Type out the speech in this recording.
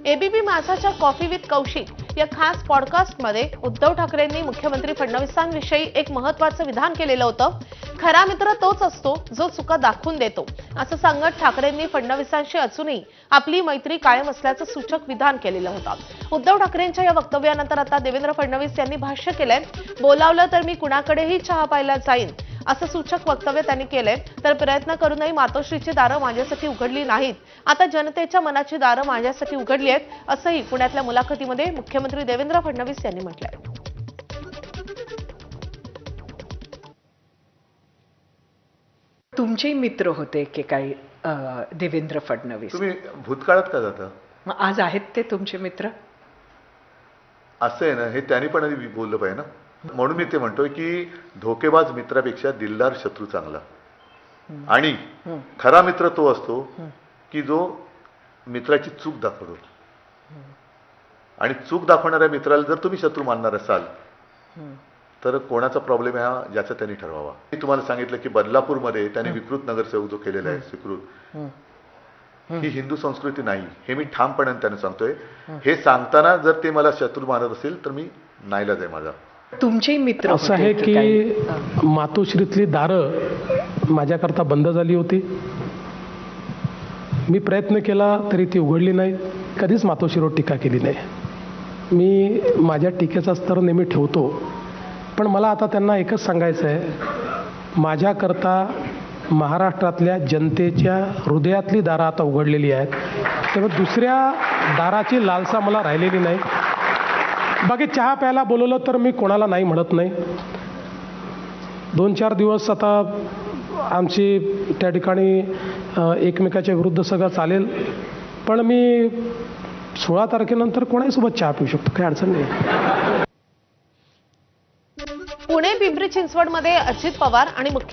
ABP माझाच्या coffee with Kaushik या खास पॉडकास्टमध्ये उद्धव ठाकरेंनी मुख्यमंत्री फडणवीसांविषयी एक महत्त्वाचं विधान केलेलं होतं. खरा मित्र तोच असतो जो चुका दाखवून देतो, असं सांगत ठाकरेंनी फडणवीसांशी अजूनही आपली मैत्री कायम असल्याचं सूचक विधान केलेलं होतं. उद्धव ठाकरेंच्या या वक्तव्यानंतर आता देवेंद्र फडणवीस यांनी भाष्य केलंय. बोलावलं तर मी कुणाकडेही चहा प्यायला जाईन असं सूचक वक्तव्य त्यांनी केलंय. तर प्रयत्न करूनही मातोश्रीची दारं माझ्यासाठी उघडली नाहीत, आता जनतेच्या मनाची दारं माझ्यासाठी उघडली आहेत, असंही पुण्यातल्या मुलाखतीमध्ये मुख्यमंत्री देवेंद्र फडणवीस यांनी म्हटलंय. तुमचे मित्र होते की काही देवेंद्र फडणवीस? तुम्ही भूतकाळात का जाता? मग आज आहेत ते तुमचे मित्र? असं आहे ना, हे त्यांनी पण आधी बोललं पाहिजे ना. म्हणून मी ते म्हणतोय की धोकेबाज मित्रापेक्षा दिलदार शत्रू चांगला. आणि खरा मित्र तो असतो की जो मित्राची चूक दाखवतो. आणि चूक दाखवणाऱ्या मित्राला जर तुम्ही शत्रू मानणार असाल तर कोणाचा प्रॉब्लेम आहे हा ज्याचा त्यांनी ठरवावा. मी तुम्हाला सांगितलं की बदलापूरमध्ये त्यांनी विकृत नगरसेवक जो केलेला आहे स्वीकृत, ही हिंदू संस्कृती नाही हे मी ठामपणे त्यांना सांगतोय. हे सांगताना जर ते मला शत्रू मानत असेल तर मी नाईलाज आहे माझा. तुमचे मित्र असं आहे की मातोश्रीतली दारं माझ्याकरता बंद झाली होती. मी प्रयत्न केला तरी ती उघडली नाही. कधीच मातोश्रीवर टीका केली नाही. मी माझ्या टीकेचा स्तर नेहमी ठेवतो. पण मला आता त्यांना एकच सांगायचं आहे, माझ्याकरता महाराष्ट्रातल्या जनतेच्या हृदयातली दारं आता उघडलेली आहेत. त्यामुळे दुसऱ्या दाराची लालसा मला राहिलेली नाही. बाकी चहा प्यायला बोलवलं तर मी कोणाला नाही म्हणत नाही. 2-4 दिवस आता आमची त्या ठिकाणी एकमेकाच्या विरुद्ध सगळं चालेल. पण मी 16 तारखेनंतर कोणाही सोबत चहा पिऊ शकतो, काही अडचण नाही. पुणे पिंपरी चिंचवडमध्ये अजित पवार आणि